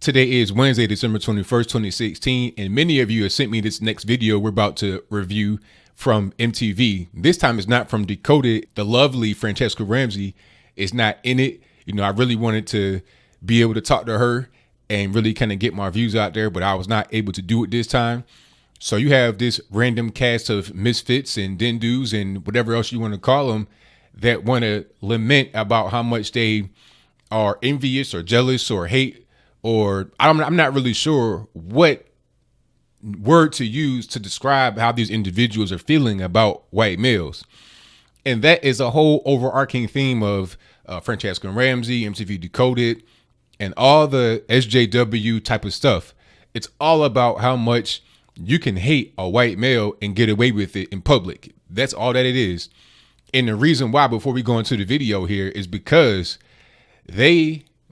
Today is Wednesday, December 21st, 2016, and many of you have sent me this next video we're about to review from MTV. This time it's not from Decoded. The lovely Franchesca Ramsey is not in it. You know, I really wanted to be able to talk to her and really kind of get my views out there, but I was not able to do it this time. So you have this random cast of misfits and dindus and whatever else you want to call them that want to lament about how much they are envious or jealous or hate, or I'm not really sure what word to use to describe how these individuals are feeling about white males. And that is a whole overarching theme of Franchesca Ramsey, MTV Decoded, and all the SJW type of stuff. It's all about how much you can hate a white male and get away with it in public. That's all that it is. And the reason why, before we go into the video here, is because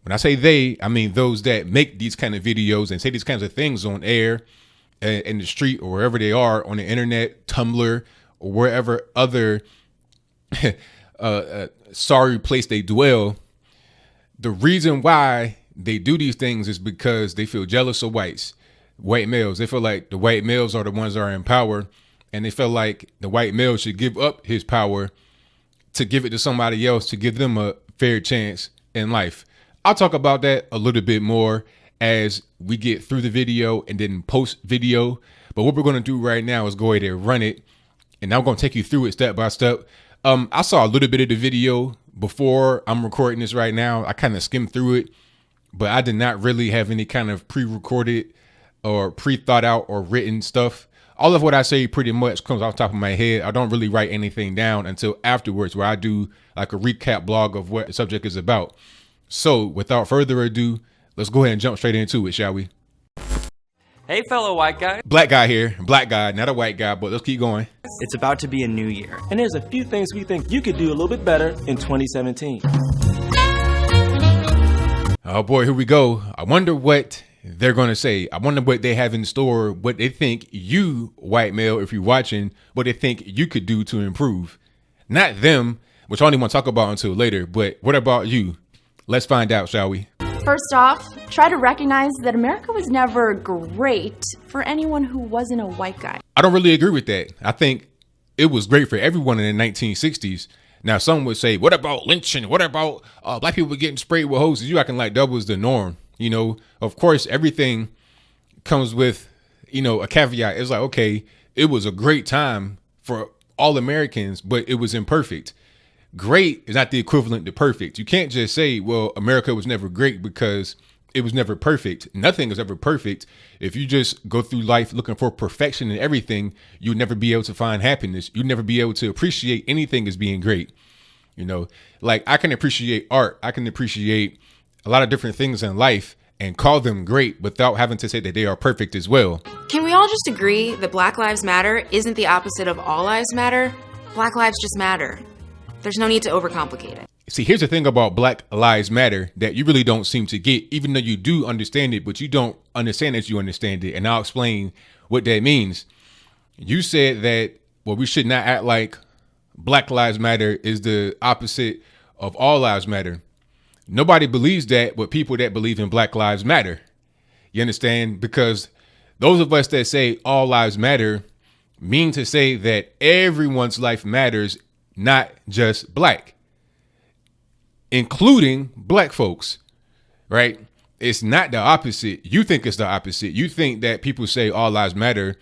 when I say they, I mean those that make these kind of videos and say these kinds of things on air, in the street, or wherever they are on the internet, Tumblr, or wherever other sorry place they dwell. The reason why they do these things is because they feel jealous of white males. They feel like the white males are the ones that are in power, and they feel like the white male should give up his power to give it to somebody else, to give them a fair chance in life. I'll talk about that a little bit more as we get through the video and then post video. But what we're going to do right now is go ahead and run it, and I'm going to take you through it step by step. I saw a little bit of the video before I'm recording this right now. I kind of skimmed through it, but I did not really have any kind of pre-recorded or pre-thought out or written stuff. All of what I say pretty much comes off the top of my head. I don't really write anything down until afterwards, where I do like a recap blog of what the subject is about. So without further ado, let's go ahead and jump straight into it, shall we? Hey, fellow white guy. Black guy here. Black guy, not a white guy, but let's keep going. It's about to be a new year. And there's a few things we think you could do a little bit better in 2017. Oh boy, here we go. I wonder what they're going to say. I wonder what they have in store, what they think you, white male, if you're watching, what they think you could do to improve. Not them, which I don't even want to talk about until later, but what about you? Let's find out, shall we? First off, try to recognize that America was never great for anyone who wasn't a white guy. I don't really agree with that. I think it was great for everyone in the 1960s. Now, some would say, what about lynching? What about black people getting sprayed with hoses? You acting like that was the norm. You know, of course, everything comes with, a caveat. It's like, okay, it was a great time for all Americans, but it was imperfect. Great is not the equivalent to perfect. You can't just say, well, America was never great because it was never perfect. Nothing is ever perfect. If you just go through life looking for perfection in everything, you'll never be able to find happiness. You'll never be able to appreciate anything as being great. Like I can appreciate art. I can appreciate a lot of different things in life and call them great without having to say that they are perfect as well. Can we all just agree that Black Lives Matter isn't the opposite of All Lives Matter? Black lives just matter. There's no need to overcomplicate it. See, here's the thing about Black Lives Matter that you really don't seem to get, even though you do understand it, but you don't understand that you understand it. And I'll explain what that means. You said that, well, we should not act like Black Lives Matter is the opposite of All Lives Matter. Nobody believes that, but people that believe in Black Lives Matter. You understand? Because those of us that say all lives matter mean to say that everyone's life matters, not just black, including black folks, right? It's not the opposite. You think it's the opposite. You think that people say all lives matter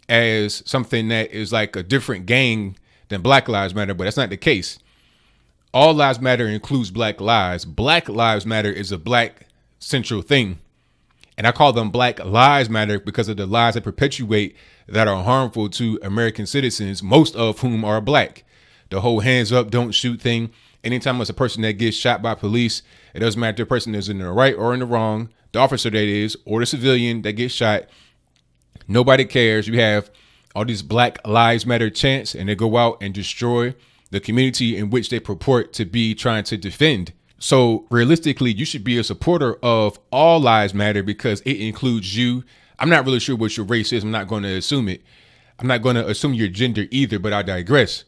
as something that is like a different gang than Black Lives Matter, but that's not the case. All lives matter includes black lives. Black Lives Matter is a black central thing. And I call them Black Lives Matter because of the lies that perpetuate that are harmful to American citizens, most of whom are black. The whole hands up, don't shoot thing. Anytime it's a person that gets shot by police, it doesn't matter if the person is in the right or in the wrong, the officer that is, or the civilian that gets shot. Nobody cares. You have all these Black Lives Matter chants, and they go out and destroy the community in which they purport to be trying to defend. So realistically, you should be a supporter of all lives matter because it includes you. I'm not really sure what your race is. I'm not going to assume it. I'm not going to assume your gender either, but I digress.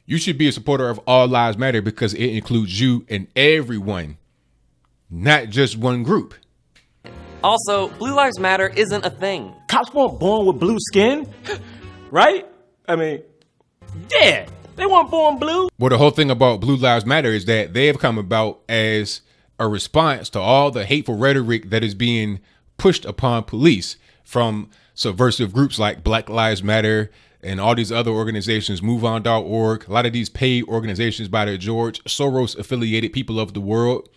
You should be a supporter of all lives matter because it includes you and everyone, not just one group. Also, Blue Lives Matter isn't a thing. Cops weren't born with blue skin, right? I mean, yeah, they weren't born blue. Well, the whole thing about Blue Lives Matter is that they have come about as a response to all the hateful rhetoric that is being pushed upon police from subversive groups like Black Lives Matter and all these other organizations, MoveOn.org, a lot of these paid organizations by the George Soros affiliated people of the world,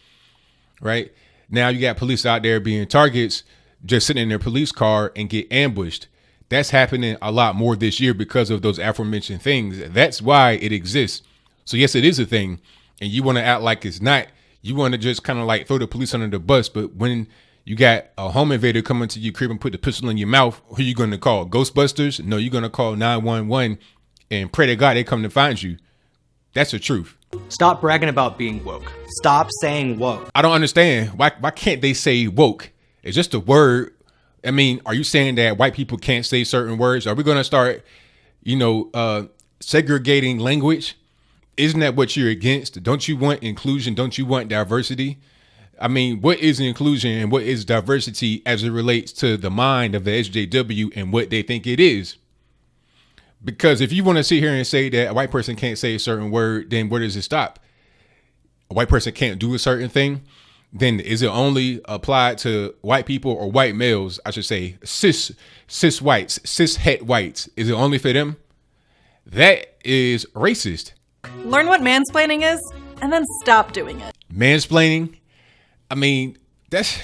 right? Now you got police out there being targets, just sitting in their police car and get ambushed. That's happening a lot more this year because of those aforementioned things. That's why it exists. So yes, it is a thing. And you want to act like it's not. You want to just kind of like throw the police under the bus. But when you got a home invader coming to your crib and put the pistol in your mouth, who are you going to call? Ghostbusters? No, you're going to call 911 and pray to God they come to find you. That's the truth. Stop bragging about being woke. Stop saying woke. I don't understand. Why can't they say woke? It's just a word. I mean, are you saying that white people can't say certain words? Are we going to start, segregating language? Isn't that what you're against? Don't you want inclusion? Don't you want diversity? I mean, what is inclusion and what is diversity as it relates to the mind of the SJW and what they think it is? Because if you want to sit here and say that a white person can't say a certain word, then where does it stop? A white person can't do a certain thing, then is it only applied to white people or white males? I should say cis whites, cis-het whites. Is it only for them? That is racist. Learn what mansplaining is and then stop doing it. Mansplaining? I mean, that's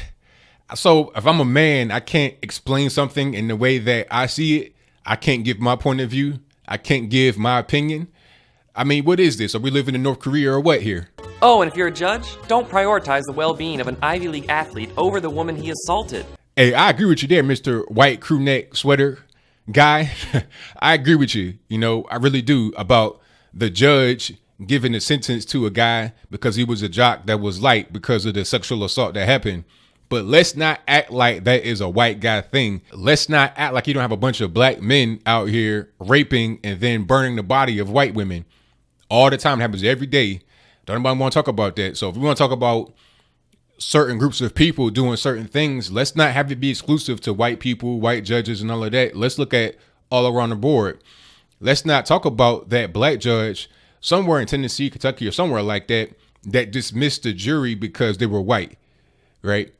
so if I'm a man, I can't explain something in the way that I see it. I can't give my point of view. I can't give my opinion. I mean, what is this? Are we living in North Korea or what here? Oh, and if you're a judge, don't prioritize the well-being of an Ivy League athlete over the woman he assaulted. Hey, I agree with you there, Mr. White crew neck sweater guy. I agree with you. I really do about the judge giving a sentence to a guy because he was a jock that was light because of the sexual assault that happened. But let's not act like that is a white guy thing. Let's not act like you don't have a bunch of black men out here raping and then burning the body of white women all the time. It happens every day. Don't anybody want to talk about that. So if we want to talk about certain groups of people doing certain things, let's not have it be exclusive to white people, white judges and all of that. Let's look at all around the board. Let's not talk about that black judge somewhere in Tennessee, Kentucky or somewhere like that dismissed the jury because they were white, right?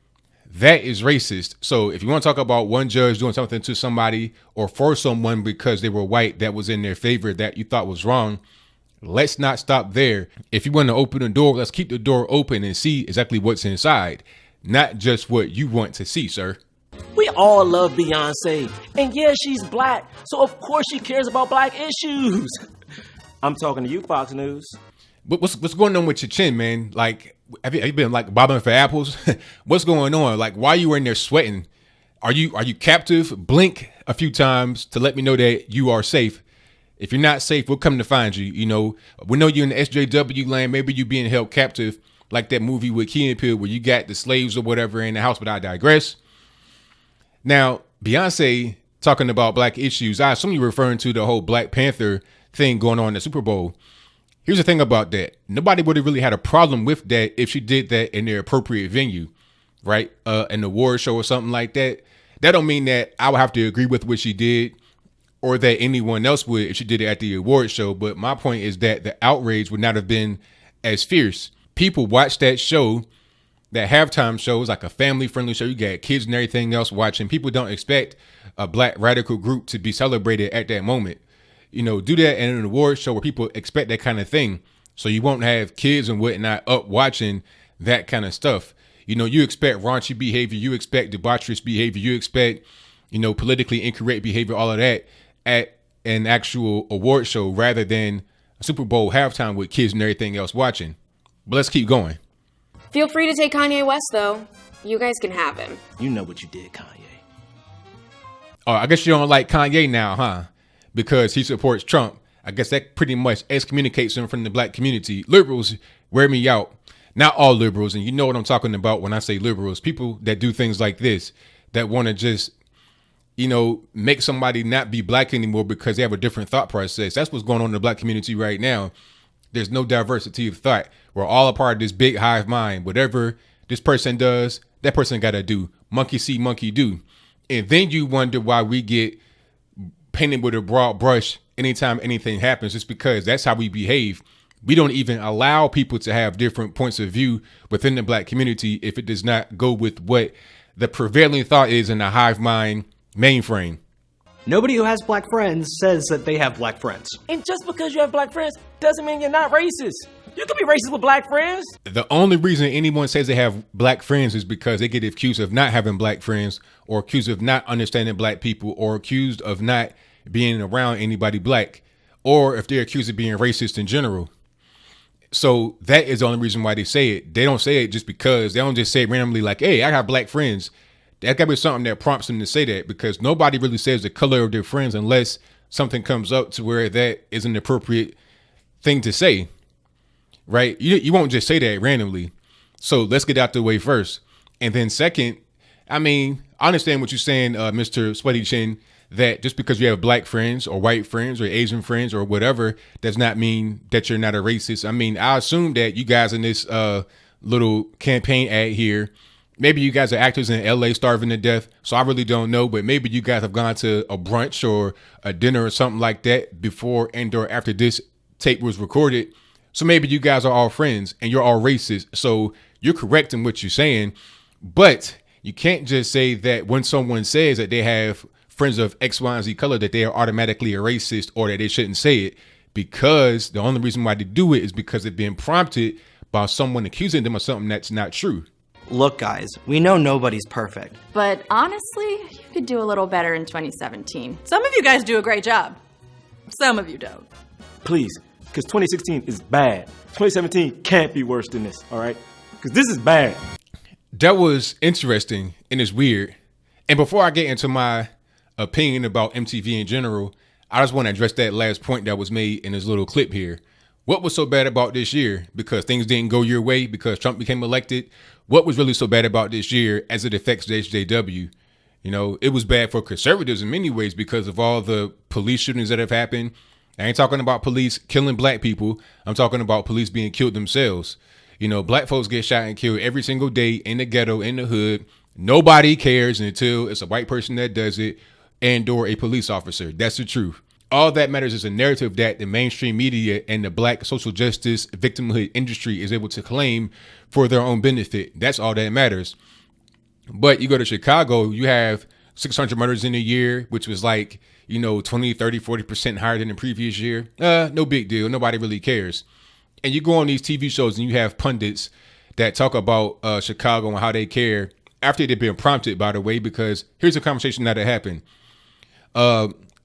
That is racist. So if you want to talk about one judge doing something to somebody or for someone because they were white that was in their favor that you thought was wrong, let's not stop there. If you want to open the door, let's keep the door open and see exactly what's inside, not just what you want to see, sir. We all love Beyonce. And yeah, she's black. So of course she cares about black issues. I'm talking to you, Fox News. What's going on with your chin, man? Like, have you been like bobbing for apples? What's going on? Like, why are you in there sweating? Are you captive? Blink a few times to let me know that you are safe. If you're not safe, we'll come to find you. We know you're in the SJW land. Maybe you being held captive, like that movie with Key and Peele where you got the slaves or whatever in the house. But I digress. Now, Beyonce talking about black issues. I assume you're referring to the whole Black Panther thing going on in the Super Bowl. Here's the thing about that. Nobody would have really had a problem with that if she did that in their appropriate venue, right? An award show or something like that. That don't mean that I would have to agree with what she did or that anyone else would if she did it at the award show. But my point is that the outrage would not have been as fierce. People watch that show, that halftime show is like a family friendly show. You got kids and everything else watching. People don't expect a black radical group to be celebrated at that moment. Do that in an award show where people expect that kind of thing. So you won't have kids and whatnot up watching that kind of stuff. You expect raunchy behavior. You expect debaucherous behavior. You expect, politically incorrect behavior, all of that at an actual award show rather than a Super Bowl halftime with kids and everything else watching. But let's keep going. Feel free to take Kanye West, though. You guys can have him. You know what you did, Kanye. Oh, I guess you don't like Kanye now, huh? Because he supports Trump. I guess that pretty much excommunicates him from the black community. Liberals wear me out. Not all liberals, and you know what I'm talking about when I say liberals. People that do things like this, that want to just, make somebody not be black anymore because they have a different thought process. That's what's going on in the black community right now. There's no diversity of thought. We're all a part of this big hive mind. Whatever this person does, that person got to do. Monkey see, monkey do. And then you wonder why we get painted with a broad brush anytime anything happens. It's because that's how we behave. We don't even allow people to have different points of view within the black community if it does not go with what the prevailing thought is in the hive mind mainframe. Nobody who has black friends says that they have black friends. And just because you have black friends doesn't mean you're not racist. You can be racist with black friends. The only reason anyone says they have black friends is because they get accused of not having black friends, or accused of not understanding black people, or accused of not being around anybody black, or if they're accused of being racist in general. So that is the only reason why they say it. They don't say it just because. They don't just say it randomly like, hey, I got black friends. That got to be something that prompts them to say that, because nobody really says the color of their friends unless something comes up to where that is an appropriate thing to say, right? You won't just say that randomly. So let's get out the way first. And then second, I mean, I understand what you're saying, Mr. Sweaty Chin, that just because you have black friends or white friends or Asian friends or whatever does not mean that you're not a racist. I mean, I assume that you guys in this little campaign ad here, maybe you guys are actors in LA starving to death. So I really don't know, but maybe you guys have gone to a brunch or a dinner or something like that before and or after this tape was recorded. So maybe you guys are all friends and you're all racist. So you're correct in what you're saying, but you can't just say that when someone says that they have friends of X, Y, and Z color, that they are automatically a racist or that they shouldn't say it, because the only reason why they do it is because they've been prompted by someone accusing them of something that's not true. Look, guys, we know nobody's perfect. But honestly, you could do a little better in 2017. Some of you guys do a great job. Some of you don't. Please, because 2016 is bad. 2017 can't be worse than this, all right? Because this is bad. That was interesting and it's weird. And before I get into my opinion about MTV in general, I just want to address that last point that was made in this little clip here. What was so bad about this year? Because things didn't go your way because Trump became elected. What was really so bad about this year as it affects the SJW? You know, it was bad for conservatives in many ways because of all the police shootings that have happened. I ain't talking about police killing black people. I'm talking about police being killed themselves. You know, black folks get shot and killed every single day in the ghetto, in the hood. Nobody cares until it's a white person that does it and or a police officer. That's the truth. All that matters is a narrative that the mainstream media and the black social justice victimhood industry is able to claim for their own benefit. That's all that matters. But you go to Chicago, you have 600 murders in a year, which was like, you know, 20, 30, 40% higher than the previous year. No big deal. Nobody really cares. And you go on these TV shows and you have pundits that talk about Chicago and how they care after they've been prompted, by the way, because here's a conversation that happened.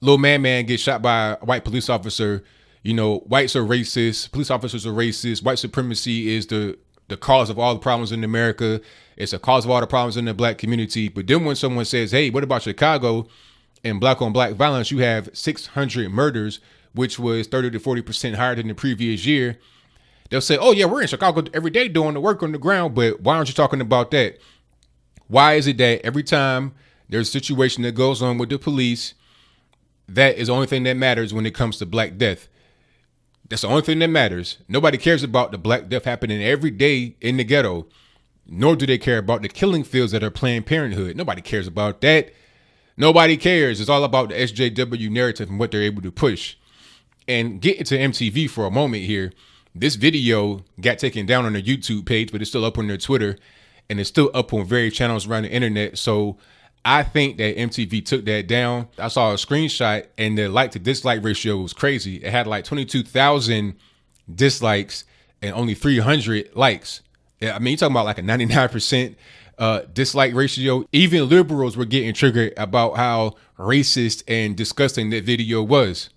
Little man gets shot by a white police officer. You know, whites are racist. Police officers are racist. White supremacy is the cause of all the problems in America. It's a cause of all the problems in the black community. But then when someone says, hey, what about Chicago and black on black violence? You have 600 murders, which was 30 to 40% higher than the previous year. They'll say, oh, yeah, we're in Chicago every day doing the work on the ground. But why aren't you talking about that? Why is it that every time there's a situation that goes on with the police, that is the only thing that matters when it comes to black death? That's the only thing that matters. Nobody cares about the black death happening every day in the ghetto, nor do they care about the killing fields that are Planned Parenthood. Nobody cares about that. Nobody cares. It's all about the SJW narrative and what they're able to push. And get into MTV for a moment here. This video got taken down on their YouTube page, but it's still up on their Twitter, and it's still up on various channels around the internet. So I think that MTV took that down. I saw a screenshot and the like to dislike ratio was crazy. It had like 22,000 dislikes and only 300 likes. I mean, you're talking about like a 99% dislike ratio. Even liberals were getting triggered about how racist and disgusting that video was.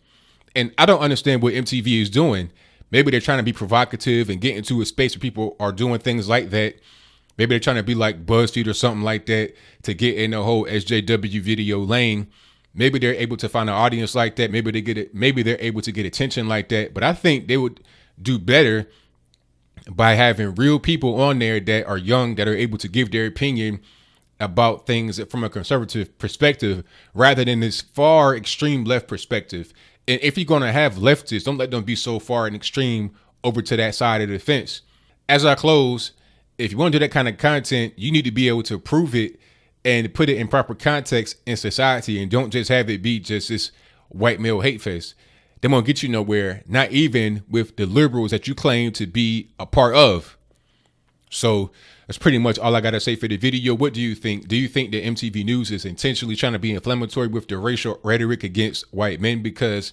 And I don't understand what MTV is doing. Maybe they're trying to be provocative and get into a space where people are doing things like that. Maybe they're trying to be like BuzzFeed or something like that to get in the whole SJW video lane. Maybe they're able to find an audience like that. Maybe they get it. Maybe they're able to get attention like that. But I think they would do better by having real people on there that are young, that are able to give their opinion about things from a conservative perspective, rather than this far extreme left perspective. And if you're going to have leftists, don't let them be so far and extreme over to that side of the fence. As I close, if you want to do that kind of content, you need to be able to prove it and put it in proper context in society, and don't just have it be just this white male hate fest. They won't get you nowhere, not even with the liberals that you claim to be a part of. So that's pretty much all I got to say for the video. What do you think? Do you think that MTV News is intentionally trying to be inflammatory with the racial rhetoric against white men? Because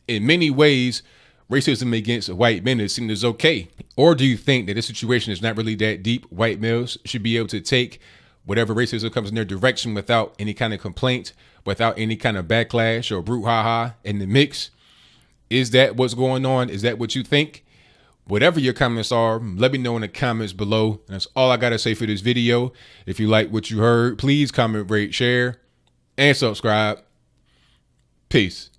in many ways, racism against white men is seen as okay. Or do you think that this situation is not really that deep? White males should be able to take whatever racism comes in their direction without any kind of complaint, without any kind of backlash or brouhaha in the mix. Is that what's going on? Is that what you think? Whatever your comments are, let me know in the comments below. And that's all I got to say for this video. If you like what you heard, please comment, rate, share, and subscribe. Peace.